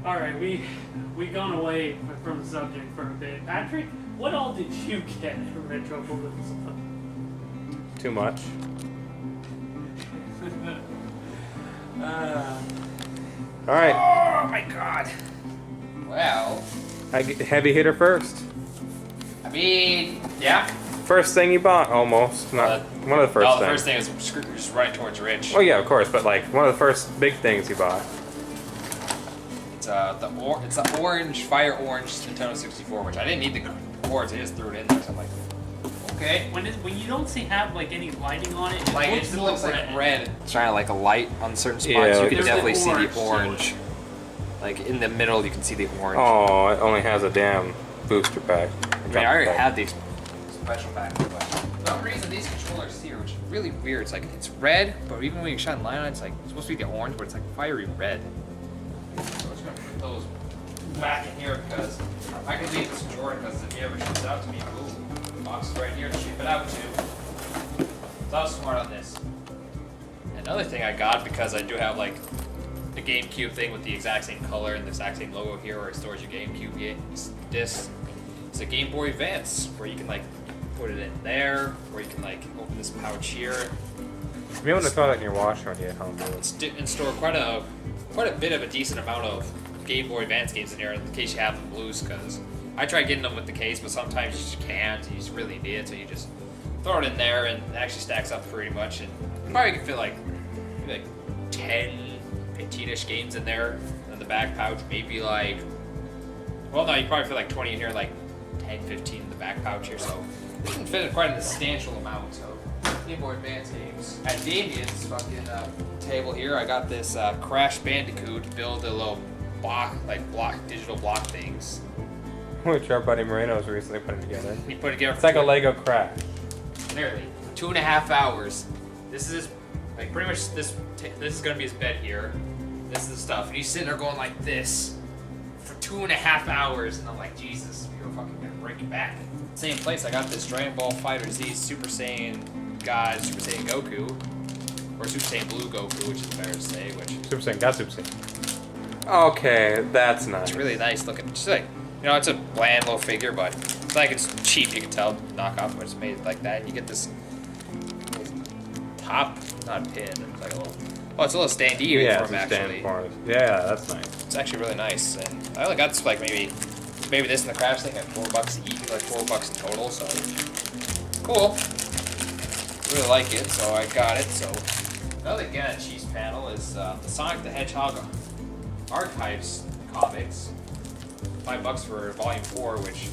Alright, we gone away from the subject for a bit. Patrick, what all did you get from Retropalooza? Too much. Alright. Oh my god. Well, Heavy hitter first. I mean, yeah. First thing you bought, almost. Not one of the first No, the things. first thing is just running towards Rich. Oh yeah, of course, but like one of the first big things you bought. It's the orange, fire orange Nintendo 64, which I didn't need the cords. I just threw it in there. So I'm like, okay. When you don't see have like any lighting on it, Like it looks just looks more like red. It's trying to like a light on certain spots. Yeah, You can there's definitely the see the orange, orange. Like in the middle, you can see the orange. Oh, it only has a damn booster pack. I mean, I already have the special pack, but for some reason these controllers here, which is really weird. It's like it's red, but even when you shine light on it, it's like it's supposed to be the orange, but it's like fiery red. So I'm just gonna put those back in here because I can leave this drawer because if he ever ships it out to me, ooh, the box is right here to ship it out to. So I was smart on this. Another thing I got because I do have like the GameCube thing with the exact same color and the exact same logo here where it stores your GameCube disc. It's a Game Boy Advance where you can like put it in there, or you can like open this pouch here. You may want to throw that in your washer when you get home, dude. And store quite a bit of a decent amount of Game Boy Advance games in here in case you have them loose. Because I tried getting them with the case, but sometimes you just can't. You just really need it, so you just throw it in there, and it actually stacks up pretty much. And you probably can fit like 10, 15-ish games in there in the back pouch. Maybe like, well, no, you probably fit like 20 in here, like 10, 15 in the back pouch here. So you can fit quite a substantial amount of Game Boy Advance games. At Damien's fucking table here, I got this Crash Bandicoot to build a little digital block things. Which our buddy Moreno's recently putting together. He put it together. It's like a Lego craft. Literally 2.5 hours. This is like pretty much this is gonna be his bed here. This is the stuff, and he's sitting there going like this for 2.5 hours, and I'm like, Jesus, you're fucking gonna break your back. Same place, I got this Dragon Ball Fighter Z Super Saiyan God, Super Saiyan Goku, or Super Saiyan Blue Goku, which is better to say. Which Super Saiyan, got Super Saiyan. Okay, that's nice. it's really nice looking. Just like, you know, it's a bland little figure, but it's like it's cheap. You can tell, knockoff, but it's made like that. And you get this top, not a pin. It's like a little. Oh, it's a little standee Yeah, for it's him a actually. stand for it. Yeah, that's nice. It's actually really nice, and I only got this like maybe this and the crafts thing at $4 each, like $4 in total. So cool. Really like it, so I got it. So another again cheese panel is the Sonic the Hedgehog Archives comics. $5 for volume 4, which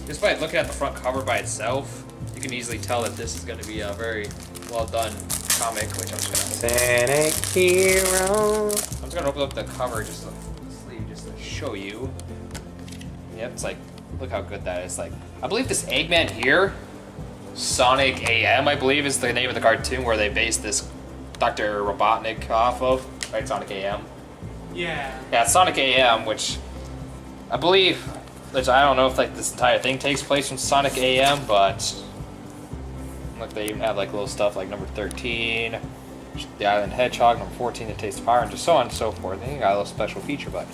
just by looking at the front cover by itself, you can easily tell that this is going to be a very well done comic. Which I'm just gonna Sonic Hero. I'm just gonna open up the cover just the sleeve just to show you. Yep, it's like, look how good that is. Like, I believe this Eggman here, Sonic AM, I believe is the name of the cartoon where they based this Dr. Robotnik off of, right? Sonic AM. Yeah. Yeah, Sonic AM, which I believe, which I don't know if like this entire thing takes place from Sonic AM, but look, they even have like little stuff like number 13, the Island Hedgehog, number 14, the Taste of Fire, and just so on and so forth. They got a little special feature, but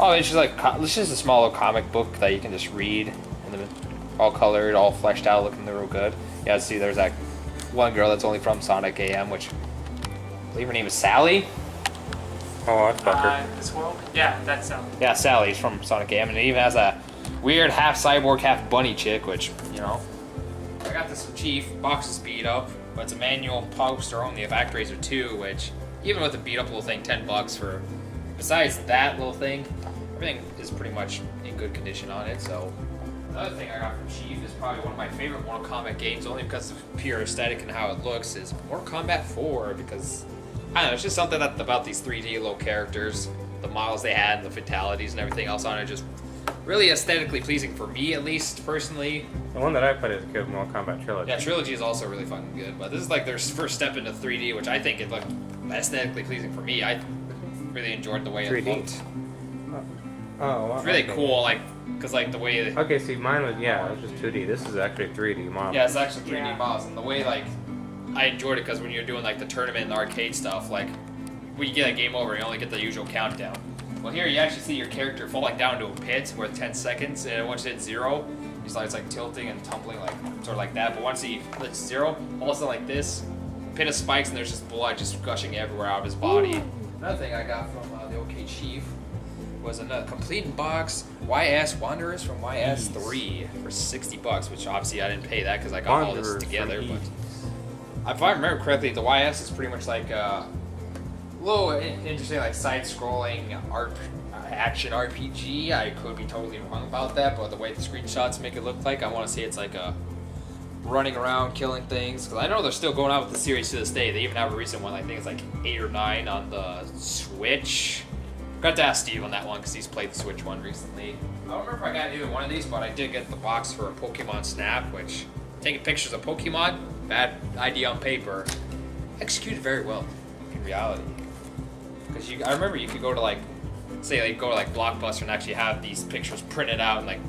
oh, it's just like it's just a small little comic book that you can just read, and then all colored, all fleshed out, looking real good. Yeah, see, there's that one girl that's only from Sonic AM, which I believe her name is Sally. Oh, that's fucker. This world? Yeah, that's Yeah, Sally's from Sonic AM, and it even has a weird half cyborg, half bunny chick, which, you know. I got this from Chief. Box is beat up, but it's a manual poster only of ActRaiser 2, which, even with the beat up little thing, $10 for. Besides that little thing, everything is pretty much in good condition on it. So, another thing I got from Chief is probably one of my favorite Mortal Kombat games, only because of pure aesthetic and how it looks, is Mortal Kombat 4, because I don't know, it's just something about these 3D little characters, the models they had, and the fatalities and everything else on it, just really aesthetically pleasing for me, at least, personally. The one that I played is a good Mortal Kombat Trilogy. Yeah, Trilogy is also really fucking good, but this is like their first step into 3D, which I think it looked aesthetically pleasing for me. I really enjoyed the way it 3D. looked. Oh, wow. It's really okay. cool, like, because like the way... Okay, see, mine was, yeah, it was just 2D. This is actually 3D model. Yeah, it's actually 3D Yeah. models, and the way, like, I enjoyed it because when you're doing, like, the tournament and the arcade stuff, like, when you get a game over, you only get the usual countdown. Well, here you actually see your character falling down into a pit worth 10 seconds, and once it hits 0, he starts like tilting and tumbling, like sort of like that. But once he hits 0, all of a sudden like this, pit of spikes, and there's just blood just gushing everywhere out of his body. Another thing I got from the OK Chief was a complete in box YS Wanderers from YS3 for $60, which obviously I didn't pay that because I got all this together. But if I remember correctly, the YS is pretty much like a little interesting, like side-scrolling action RPG. I could be totally wrong about that, but the way the screenshots make it look like, I want to say it's like a running around killing things. Because I know they're still going out with the series to this day. They even have a recent one. I think it's like 8 or 9 on the Switch. Got to ask Steve on that one because he's played the Switch one recently. I don't remember if I got either one of these, but I did get the box for a Pokemon Snap, which taking pictures of Pokemon, bad idea on paper, executed very well in reality. Because I remember you could go to like, say like go to like Blockbuster and actually have these pictures printed out in like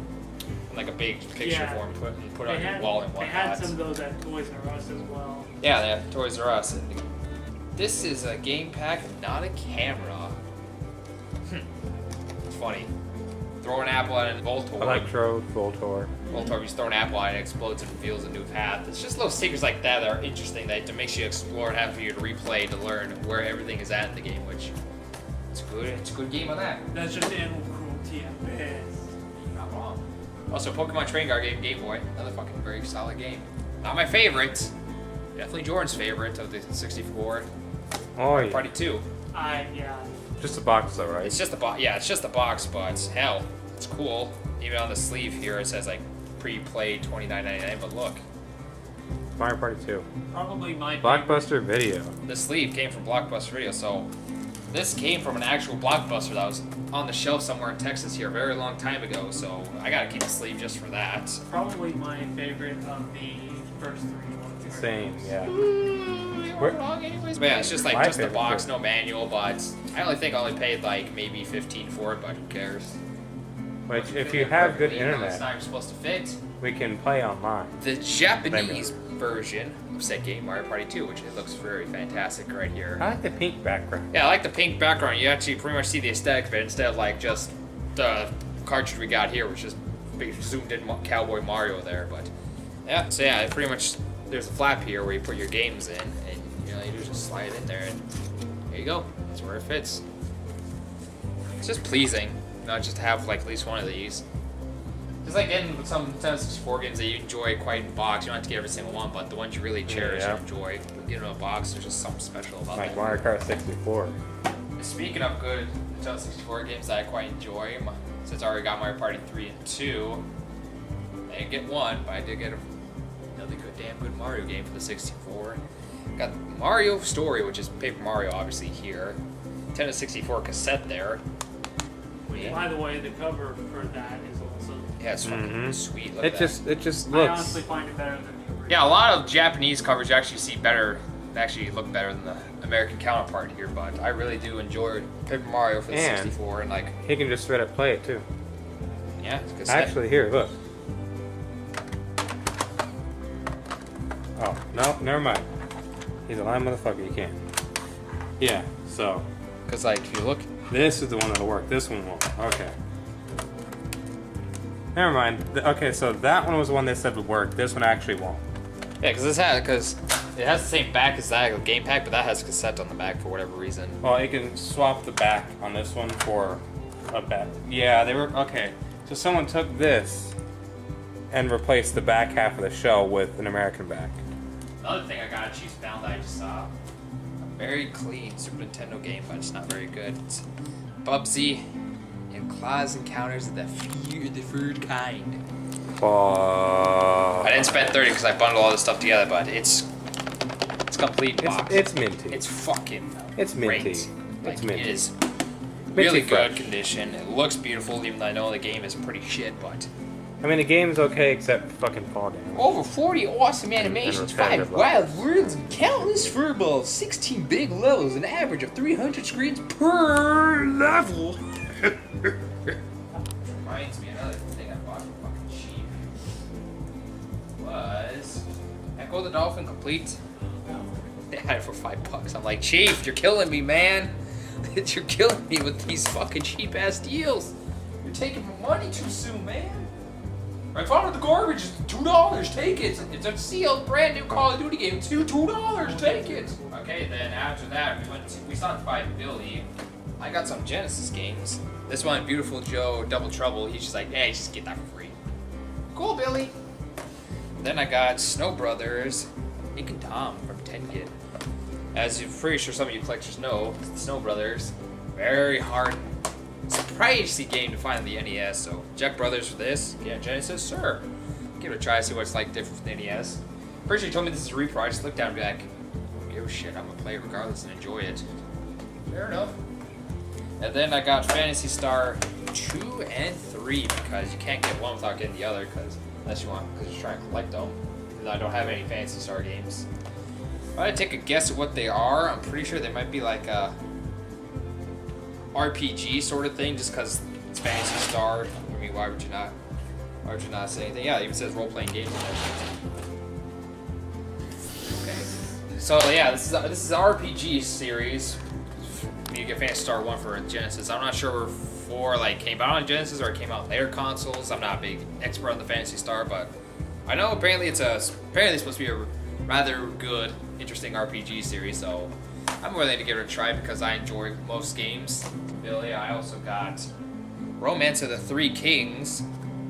a big picture form, put on your wall and whatnot. They had some of those at Toys R Us as well. Yeah, they have Toys R Us. And this is a game pack, not a camera. It's funny. Throw an apple at a Voltorb. Electrode, Voltorb. Voltorb, you throw an apple at it, it explodes and reveals a new path. It's just little secrets like that that are interesting that makes you explore and have for you to replay to learn where everything is at in the game, which it's good. It's a good game on that. That's just animal cruelty at best. You're not wrong. Also, Pokemon Trading Card Game Boy, another fucking very solid game. Not my favorite. Definitely Jordan's favorite of the 64. Oh yeah. Party 2. Yeah. Just a box though, right? It's just a box. Yeah, it's just a box, but hell, it's cool. Even on the sleeve here, it says like pre-played $29.99. But look, Mario Party 2. Probably my Blockbuster Video. the sleeve came from Blockbuster Video, so this came from an actual Blockbuster that was on the shelf somewhere in Texas here a very long time ago. So I gotta keep the sleeve just for that. Probably my favorite of the first 3 ones. Same, yeah. We're wrong anyways. But yeah, it's just like My just a favorite box, too. no manual. But I only think I only paid like maybe $15 for it, but who cares? Which, if you have good It's internet, not even supposed to fit. we can play online. The Japanese version of said game, Mario Party 2, which it looks very fantastic right here. I like the pink background. Yeah, I like the pink background. You actually pretty much see the aesthetic of it instead of like just the cartridge we got here, which is big zoomed in Cowboy Mario there. But yeah, so yeah, it pretty much there's a flap here where you put your games in, and you just slide it in there, and there you go. That's where it fits. It's just pleasing, not just to have like at least one of these. It's like getting some Nintendo 64 games that you enjoy quite in box. You don't have to get every single one, but the ones you really cherish and enjoy, get in a box. There's just something special about Like that. Mario Kart 64. Speaking of good Nintendo 64 games that I quite enjoy, since I already got Mario Party 3 and 2, I didn't get one, but I did get another damn good Mario game for the 64. Got Mario Story, which is Paper Mario, obviously here. Nintendo 64 cassette there. By the way, the cover for that is awesome. Yeah, it's fucking sweet. Look It at just that. looks. I honestly find it better than the original. Yeah, a lot of Japanese covers you actually see better, actually look better than the American counterpart here, but I really do enjoy Paper Mario for the And 64, and like, He can just straight up play it too. yeah, it's a cassette. Actually, here, look. Oh, no, never mind. He's a lying motherfucker, you can't. Yeah, so. Because like, if you look, This is the one that'll work. This one won't. Okay. Never mind. Okay, so that one was the one they said would work. This one actually won't. yeah, because it has the same back as that game pack, but that has cassette on the back for whatever reason. Well, you can swap the back on this one for a back. Yeah, they were okay. So someone took this and replaced the back half of the shell with an American back. Another thing I got at Chiefs Bound that I just saw. A very clean Super Nintendo game, but it's not very good. It's Bubsy and Claus Encounters of the third kind. I didn't spend 30 because I bundled all this stuff together, but it's complete box. It's minty. It's fucking It's great. minty. Like, It's minty. It is Minty really fresh. good condition. It looks beautiful, even though I know the game is pretty shit, but I mean, the game's okay except fucking fall down. over 40 awesome animations, 5 wild worlds, and countless furballs, 16 big levels, an average of 300 screens per level. Reminds me another thing I bought for fucking cheap was Echo the Dolphin Complete. They had it for $5. I'm like, Chief, you're killing me, man. You're killing me with these fucking cheap ass deals. You're taking my money too soon, man. I found out the garbage is $2. Take it. It's a sealed, brand new Call of Duty game. It's $2. Take it. Okay, then after that, we stopped by Billy. I got some Genesis games. This one, Beautiful Joe, Double Trouble. He's just like, hey, just get that for free. Cool, Billy. Then I got Snow Brothers, Nick and Tom from Tengen. As you're pretty sure some of you collectors know, Snow Brothers, very hard, pricey game to find on the NES. So Jack Brothers for this, yeah, Genesis, sure. Give it a try, see what it's like different from the NES. Pretty sure you told me this is a repro. I just looked down and be like, don't give a shit. I'm gonna play it regardless and enjoy it. Fair enough. And then I got Phantasy Star 2 and 3 because you can't get one without getting the other unless you want, because you're trying to collect them. And I don't have any Phantasy Star games. If I take a guess at what they are, I'm pretty sure they might be like a RPG sort of thing, just because it's Phantasy Star. I mean, why would you not? Why would you not say anything? Yeah, it even says role-playing games in there. Okay. So yeah, this is an RPG series. You get Phantasy Star 1 for Genesis. I'm not sure for like came out on Genesis or it came out on later consoles. I'm not a big expert on the Phantasy Star, but I know apparently it's supposed to be a rather good, interesting RPG series. So I'm willing to give it a try because I enjoy most games. Billy, I also got Romance of the Three Kings,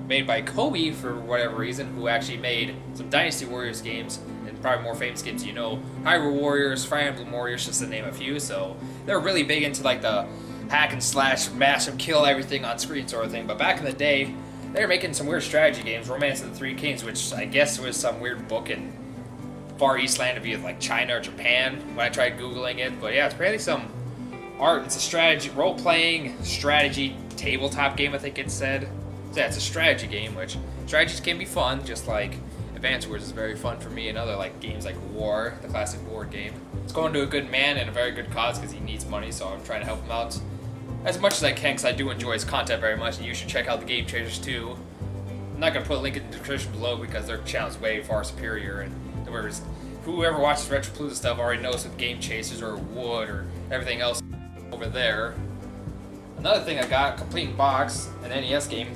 made by Koei for whatever reason, who actually made some Dynasty Warriors games. Probably more famous games, you know, Hyrule Warriors, Fire Emblem Warriors, just to name a few. So they're really big into like the hack and slash, mash and kill everything on screen sort of thing. But back in the day, they were making some weird strategy games. Romance of the Three Kings, which I guess was some weird book in Far East land, to be like China or Japan when I tried googling it. But yeah, it's apparently some art. It's a strategy, role-playing strategy tabletop game, I think it said. So yeah, it's a strategy game, which strategies can be fun, just like Advance Wars is very fun for me, and other like games like War, the classic War game. It's going to a good man and a very good cause because he needs money, so I'm trying to help him out as much as I can because I do enjoy his content very much, and you should check out the Game Changers too. I'm not going to put a link in the description below because their channel is way far superior, and whoever watches Retropalooza stuff already knows with Game Chasers or Wood or everything else over there. Another thing I got, complete in box, an NES game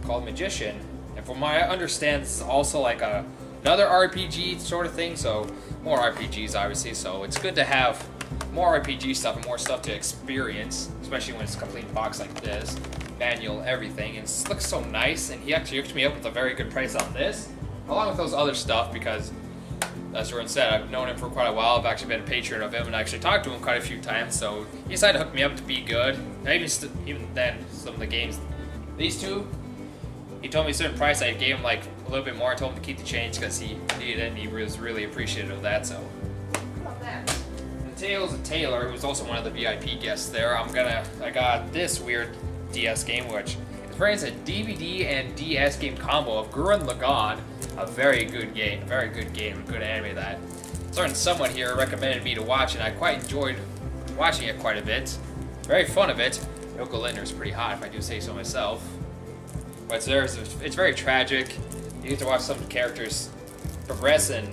called Magician. And from what I understand, this is also like another RPG sort of thing, so more RPGs obviously, so it's good to have more RPG stuff and more stuff to experience, especially when it's complete in box like this, manual, everything, and it looks so nice, and he actually hooked me up with a very good price on this, along with those other stuff, because as Jordan said, I've known him for quite a while. I've actually been a patron of him and actually talked to him quite a few times, so he decided to hook me up to be good. Even then, some of the games, these two, he told me a certain price. I gave him like a little bit more. I told him to keep the change because he needed it and he was really appreciative of that. So, how about that? And Tails and Taylor, who's also one of the VIP guests there, I got this weird DS game, which is a DVD and DS game combo of Gurren Lagann, a very good game, a good anime that certain someone here recommended me to watch, and I quite enjoyed watching it quite a bit. Very fun of it. Yoko Linder's pretty hot, if I do say so myself. But it's very tragic. You get to watch some characters progress and,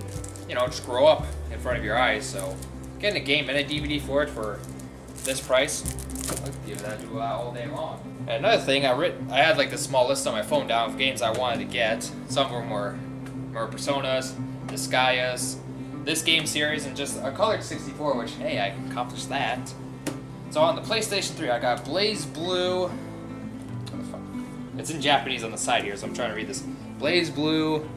you know, just grow up in front of your eyes. So getting a game and a DVD for it for this price, I'd give that to all day long. And another thing, I had like this small list on my phone down of games I wanted to get. Some of them were Personas, Disgaeas, this game series, and just a Colored 64, which, hey, I accomplished that. So on the PlayStation 3, I got Blaze Blue. It's in Japanese on the side here, so I'm trying to read this. Blaze Blue,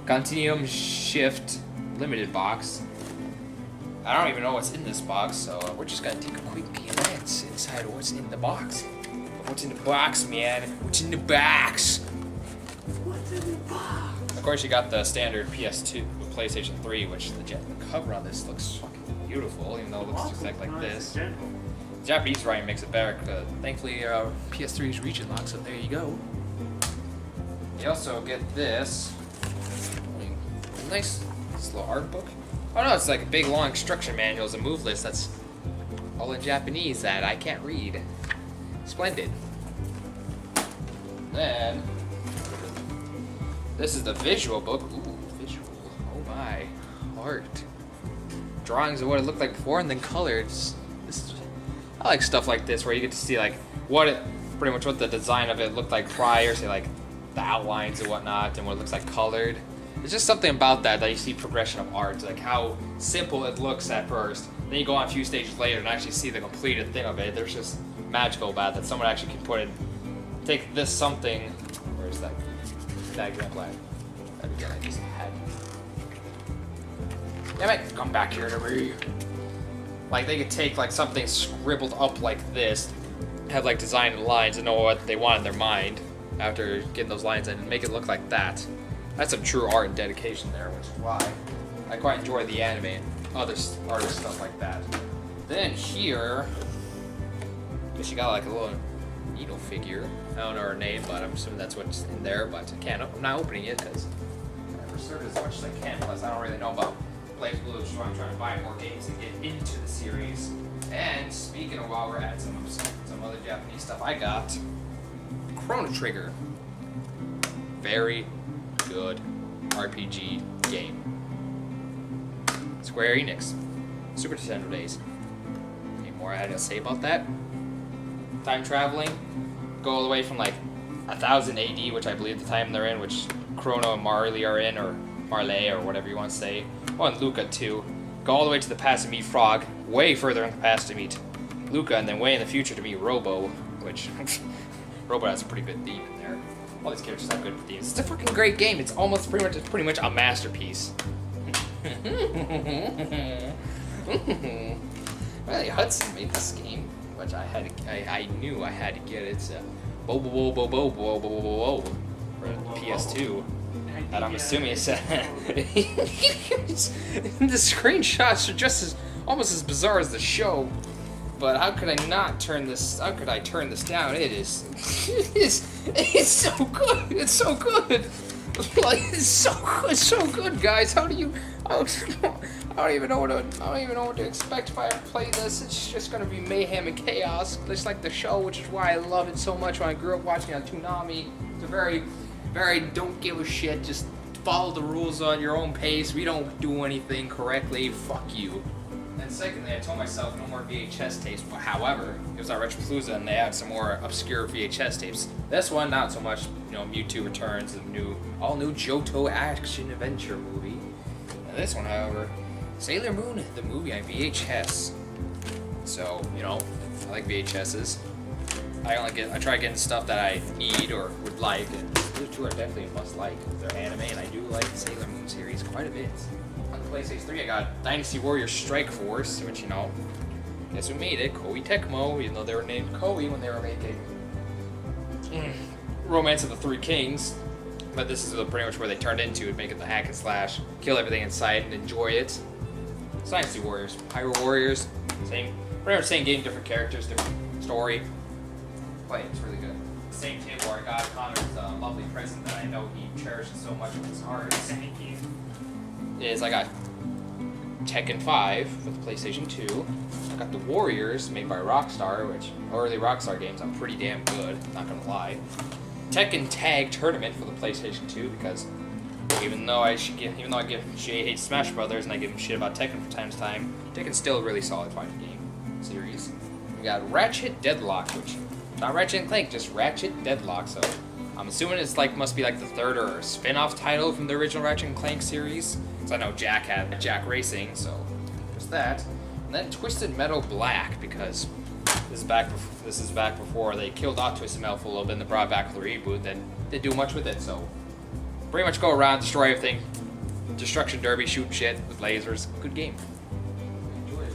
Continuum Shift Limited Box. I don't even know what's in this box, so we're just gonna take a quick glance inside what's in the box. What's in the box, man? What's in the box? What's in the box? Of course, you got the standard PS2 with PlayStation 3, which the cover on this looks fucking beautiful, even though it looks exactly like this. The Japanese writing makes it better. Thankfully, PS3 is region locked, so there you go. You also get this nice little art book. Oh no, it's like a big long instruction manual, a move list that's all in Japanese that I can't read. Splendid. Then this is the visual book. Ooh, visual. Oh my. Art. Drawings of what it looked like before and then colors. This I like stuff like this where you get to see like pretty much what the design of it looked like prior, say like the outlines and whatnot, and what it looks like colored. There's just something about that you see progression of art, like how simple it looks at first. Then you go on a few stages later and actually see the completed thing of it. There's just magical about that someone actually can put in. Take this something. Where's that example at? Again, I just had. Damn it! Come back here to me. Like they could take like something scribbled up like this, have like designed lines and know what they want in their mind after getting those lines in, and make it look like that. That's some true art and dedication there, which is why I quite enjoy the anime and other artist stuff like that. Then here, she got like a little needle figure. I don't know her name, but I'm assuming that's what's in there. But I'm not opening it because I reserved as much as I can. Plus, I don't really know about BlazBlue, so I'm trying to buy more games and get into the series. And speaking of, while we're at some other Japanese stuff, I got Chrono Trigger. Very good RPG game. Square Enix, Super Nintendo days. Any more I had to say about that? Time traveling, go all the way from like 1000 AD, which I believe the time they're in, which Chrono and Marley are in, or Marley, or whatever you want to say. Well, and Luca too. Go all the way to the past to meet Frog, way further in the past to meet Luca, and then way in the future to meet Robo, which Robo has a pretty good theme in there. All these characters have good themes. It's a fucking great game. It's pretty much a masterpiece. Well, Hudson made this game, which I knew I had to get it. It's for the PS2. And I'm assuming it's the screenshots are just almost as bizarre as the show. But how could I not turn this? How could I turn this down? It's so good. It's so good. Like it's so good, guys. How do you? I don't even know what to expect if I ever play this. It's just gonna be mayhem and chaos, just like the show, which is why I love it so much. When I grew up watching on Toonami, it's a very don't give a shit. Just follow the rules on your own pace. We don't do anything correctly. Fuck you. And secondly, I told myself no more VHS tapes. But however, it was at Retropalooza and they had some more obscure VHS tapes. This one, not so much. You know, Mewtwo Returns, the all new Johto action adventure movie. And this one, however, Sailor Moon, the movie on VHS. So, you know, I like VHSs. I try getting stuff that I need or would like, and those two are definitely a must like. They're anime, and I do like the Sailor Moon series quite a bit. On PlayStation 3, I got Dynasty Warriors Strike Force, which, you know, guess who made it? Koei Tecmo, even though they were named Koei when they were making Romance of the Three Kings. But this is pretty much where they turned into, make it the hack and slash, kill everything in sight and enjoy it. It's Dynasty Warriors, Hyrule Warriors, pretty much same game, different characters, different story. Play it, it's really good. The same table where I got Connor's lovely present that I know he cherishes so much with his heart. Thank you. Is I got Tekken 5 for the PlayStation 2. I got the Warriors made by Rockstar, which early Rockstar games are pretty damn good, not gonna lie. Tekken Tag Tournament for the PlayStation 2 because even though I give Jay hates Smash Brothers and I give him shit about Tekken from time to time, Tekken's still a really solid fighting game series. We got Ratchet Deadlock, which not Ratchet and Clank, just Ratchet Deadlock. So I'm assuming it's must be like the third or spin-off title from the original Ratchet and Clank series. Because I know Jack had Jack Racing, so there's that. And then Twisted Metal Black because this is back before they killed off Twisted Metal for a little bit and they brought it back with the reboot. Then they didn't do much with it, so pretty much go around, destroy everything, destruction derby, shoot shit with lasers. Good game. Enjoyed it.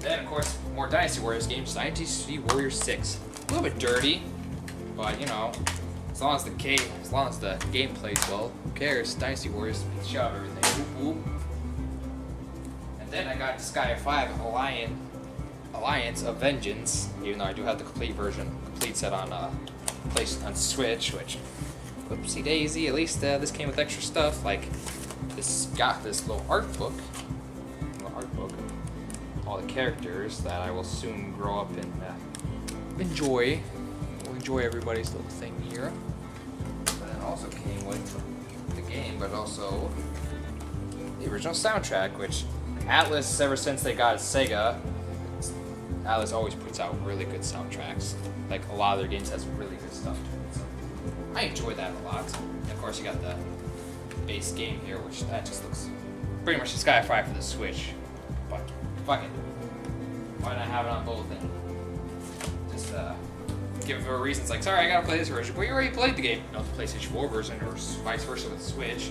Then of course more Dynasty Warriors games. Dynasty Warriors 6, a little bit dirty, but you know, as long as the game plays well, who cares? Dynasty Warriors beat the shit out of everything. Whoop, whoop. And then I got Sky 5 Alliance of Vengeance, even though I do have the complete set on Switch, which whoopsie daisy, at least this came with extra stuff, like this got this little art book, all the characters that I will soon grow up and enjoy. We'll enjoy everybody's little thing here. But it also came with the game, but also the original soundtrack, which Atlas, ever since they got Sega, Atlas always puts out really good soundtracks. Like a lot of their games has really good stuff to it. So I enjoy that a lot. And of course, you got the base game here, which that just looks pretty much the Sky-Fi for the Switch. But fuck it, why not have it on both? And just give it a reason. It's like, sorry, I gotta play this version. Well, you already played the game. You know, the PlayStation 4 version, or vice versa with the Switch.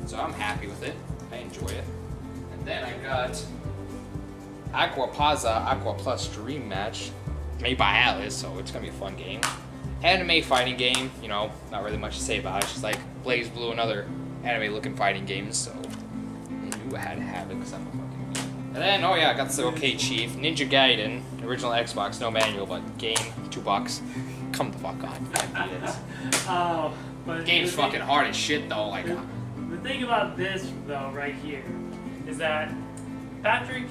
So I'm happy with it. I enjoy it. And then I got Aqua Plus Dream Match, made by Atlas, so it's gonna be a fun game. Anime fighting game, you know, not really much to say about it. It's just like Blaze Blue and other anime-looking fighting games, so I knew I had to have it because I'm a fucking geek. And then, oh yeah, I got the OK Chief, Ninja Gaiden, original Xbox, no manual, but game, $2. Come the fuck on, I need it. Oh, but Game's fucking hard as shit though, like. The thing about this, though, right here, is that Patrick,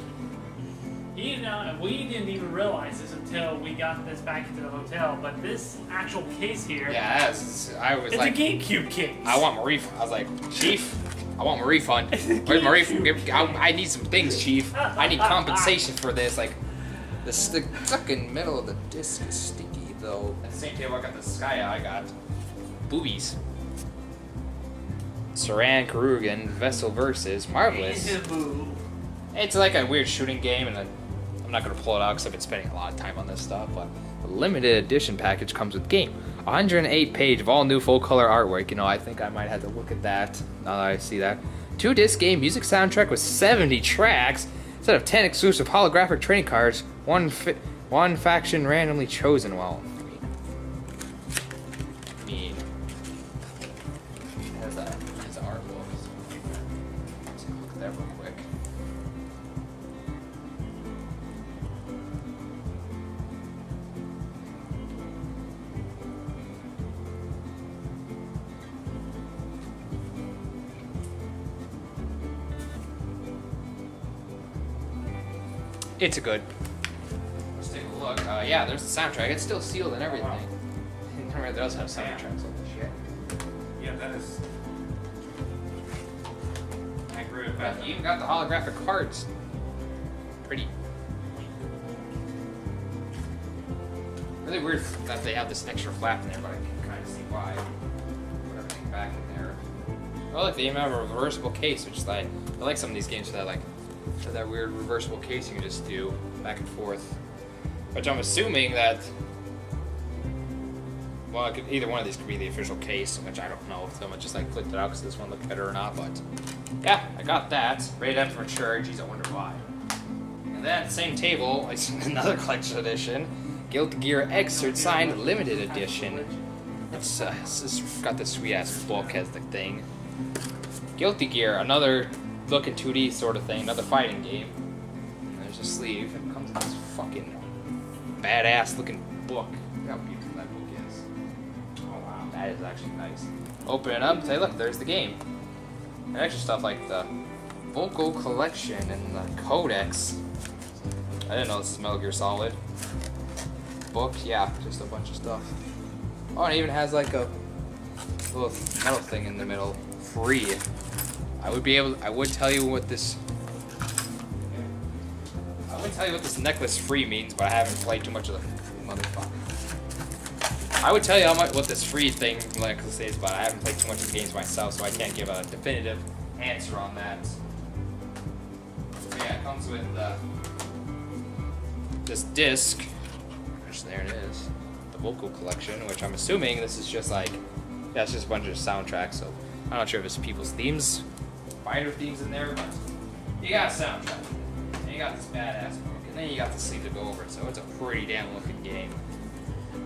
we didn't even realize this until we got this back into the hotel, but this actual case here, Yeah, I was it's like, a GameCube case. I want my refund. I was like, Chief, I want my refund. Where's my refund? I need some things, Chief. I need compensation for this. Like, the fucking middle of the disc is sticky, though. At the same table, I got the Sky. I got boobies. Saran Karugan, Vessel Versus, marvelous. It's like a weird shooting game, and I'm not going to pull it out because I've been spending a lot of time on this stuff, but the limited edition package comes with game. 108 page of all new full color artwork. You know, I think I might have to look at that now that I see that. 2-disc game music soundtrack with 70 tracks, instead of 10 exclusive holographic trading cards, one faction randomly chosen. Well, I mean, it has an art book. Let's take a look at that real quick. It's a good. Let's take a look. Yeah, there's the soundtrack. It's still sealed and everything. It does have soundtracks. Holy shit. Yeah, that is. I agree with that. You even got the holographic cards. Pretty. Really weird that they have this extra flap in there, but I can kind of see why. Put everything back in there. Oh, look, they even have a reversible case, which is like, I like some of these games that like. So that weird reversible case you can just do back and forth. Which I'm assuming that, well, either one of these could be the official case, which I don't know if someone just like clicked it out because this one looked better or not, but yeah, I got that. Rated M for mature, geez, I wonder why. And then at the same table, it's another collection edition, Guilty Gear Xrd Signed Limited Edition. It's got this sweet ass book as the thing. Guilty Gear, another look in 2D sort of thing, another fighting game. And there's a sleeve, and it comes with this fucking badass looking book. Look how beautiful that book is. Oh wow, that is actually nice. Open it up, say look, there's the game. And extra stuff like the vocal collection and the codex. I didn't know this is Metal Gear Solid. Book, yeah, just a bunch of stuff. Oh, and it even has like a little metal thing in the middle. Free. I would tell you what this necklace free means, but I haven't played too much of the motherfucker. I would tell you what this free thing necklace is, but I haven't played too much of the games myself, so I can't give a definitive answer on that. But yeah, it comes with this disc, which there it is, the vocal collection, which I'm assuming this is just like, that's just a bunch of soundtracks, so I'm not sure if it's people's themes. Fighter themes in there, but you got a soundtrack, and you got this badass book, and then you got the sleeve to go over it, so it's a pretty damn looking game.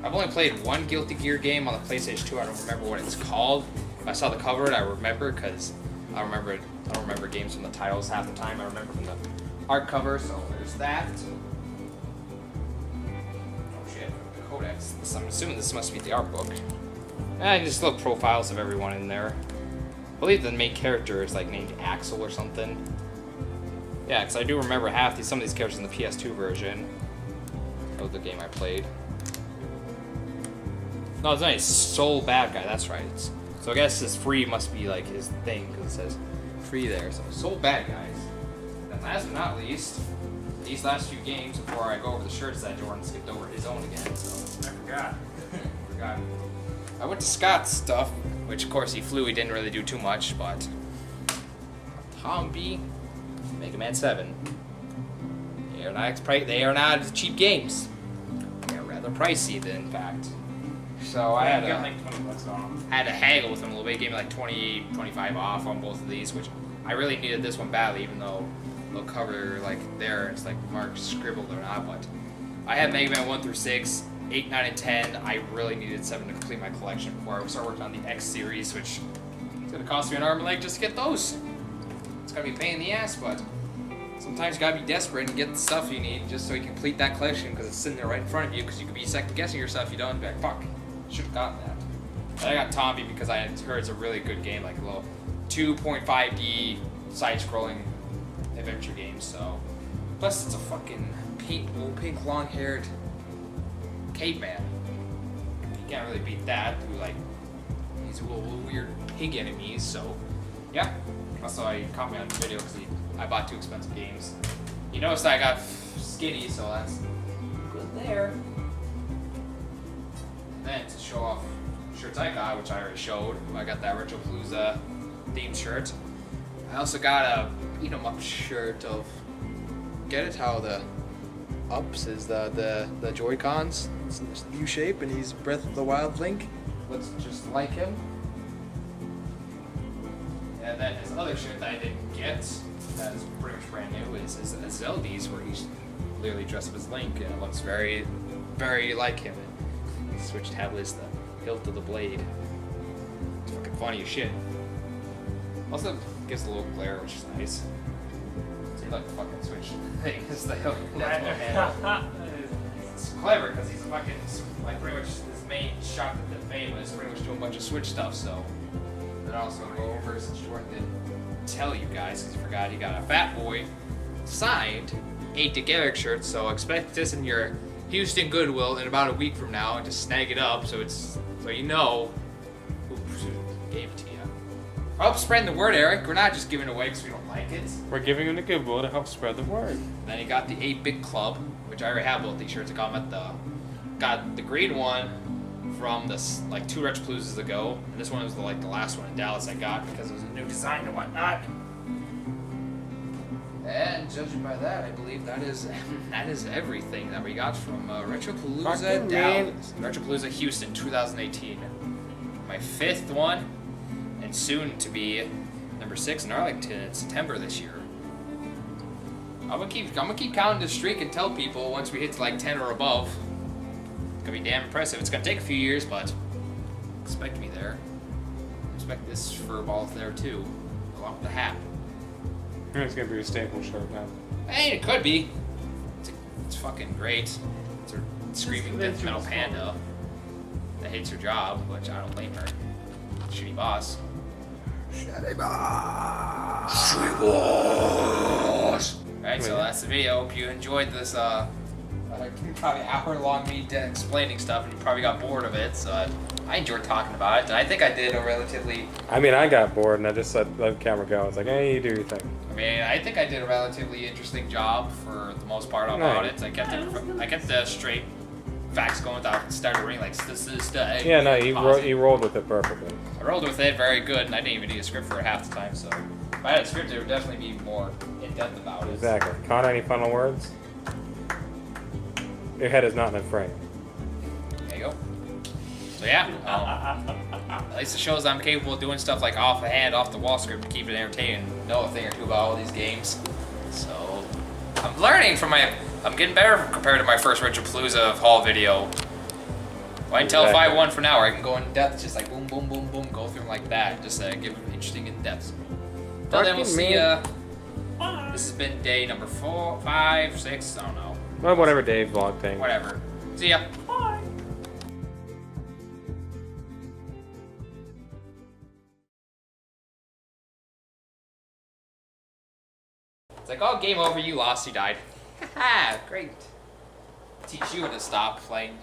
I've only played one Guilty Gear game on the PlayStation 2. I don't remember what it's called. If I saw the cover, I remember because I don't remember games from the titles half the time. I remember from the art cover, so there's that. Oh shit, the codex. I'm assuming this must be the art book. And just little profiles of everyone in there. I believe the main character is like named Axel or something. Yeah, because I do remember some of these characters in the PS2 version of the game I played. No, it's not a Soul Bad Guy, that's right. So I guess this free must be like his thing, because it says free there. So Soul Bad Guys. And last but not least, these last few games before I go over the shirts that Jordan skipped over his own again. So I forgot. I went to Scott's stuff, which of course he flew. He didn't really do too much, but Tom B, Mega Man 7. They are not cheap games. They're rather pricey, in fact. So I had got like $20 off. I had to haggle with him a little bit. He gave me like 20, 25 off on both of these, which I really needed this one badly, even though they'll cover like there. It's like marked scribbled or not, but I had Mega Man 1 through 6, 8, 9, and 10. I really needed 7 to complete my collection before I start working on the X series, which is going to cost me an arm and leg just to get those. It's going to be a pain in the ass, but sometimes you got to be desperate and get the stuff you need just so you can complete that collection because it's sitting there right in front of you because you could be second guessing yourself if you don't. Be like, fuck, should have gotten that. But I got Tombi because I heard it's a really good game, like a little 2.5D side-scrolling adventure game. So, plus it's a fucking little pink, long-haired caveman. You can't really beat that through like these little weird pig enemies. So, yeah. Also, he caught me on video because I bought 2 expensive games. You noticed I got skinny, so that's good there. And then to show off shirts I got, which I already showed, I got that Retropalooza themed shirt. I also got a beat 'em up shirt of, get it, how the ups is the Joy-Cons. It's a U shape, and he's Breath of the Wild Link. Looks just like him. And then his other shirt that I didn't get, that is pretty much brand new, is Zeldy's, where he's literally dressed up as Link, and it looks very, very like him. And the Switch tablet is the hilt of the blade. It's fucking funny as shit. Also gives a little glare, which is nice. So you like the fucking Switch thing, it's the hilt of the handle. It's clever, because he's fucking, like, pretty much his main shot at the fame is pretty much doing a bunch of Switch stuff, so. Then also go over, since Jordan didn't tell you guys, because you forgot, he got a Fat Boy signed 8 to Garrick shirt, so expect this in your Houston Goodwill in about a week from now, and just snag it up so you know who gave it to you. Help spread the word, Eric. We're not just giving it away because we don't like it. We're giving him the Goodwill to help spread the word. Then he got the 8-Bit Club, which I already have both these shirts. I got them at got the green one from this like 2 Retropaloozas ago, and this one was the last one in Dallas I got because it was a new design and whatnot. And judging by that, I believe that is everything that we got from Retropalooza Dallas, Retropalooza Houston 2018. My 5th one, and soon to be number 6 in Arlington in September this year. I'm gonna keep counting the streak and tell people once we hit to like 10 or above. It's gonna be damn impressive. It's gonna take a few years, but expect me there. Expect this fur ball there too, along with the hat. It's gonna be a staple shirt now. Hey, it could be. It's fucking great. It's her screaming death metal panda that hates her job, which I don't blame her. Shitty boss. Shitty boss. Shitty boss. Alright, so that's the video. Hope you enjoyed this probably hour-long me explaining stuff, and you probably got bored of it, so I enjoyed talking about it, and I think I did a relatively... I mean, I got bored, and I just let the camera go. I was like, hey, you do your thing. I mean, I think I did a relatively interesting job for the most part about it. I kept the straight facts going without starting to ring like this is the... Yeah, no, you rolled with it perfectly. I rolled with it very good, and I didn't even need a script for it half the time, so... If I had a script, it would definitely be more in-depth about it. Exactly. Connor, any final words? Your head is not in a frame. There you go. So yeah, at least it shows I'm capable of doing stuff like off-the-hand, off-the-wall script to keep it entertaining, know a thing or two about all these games. So, I'm learning from I'm getting better compared to my first Retropalooza haul video. Well, until if I won for an hour, I can go in depth, just like boom, boom, boom, boom, go through them like that, just give them interesting in depth. Until then, we'll see ya. This has been day number 4, 5, 6, I don't know. Well, whatever Dave's vlog thing. Whatever. See ya. Bye. It's like, oh, game over, you lost, you died. Haha, great. Teach you to stop playing.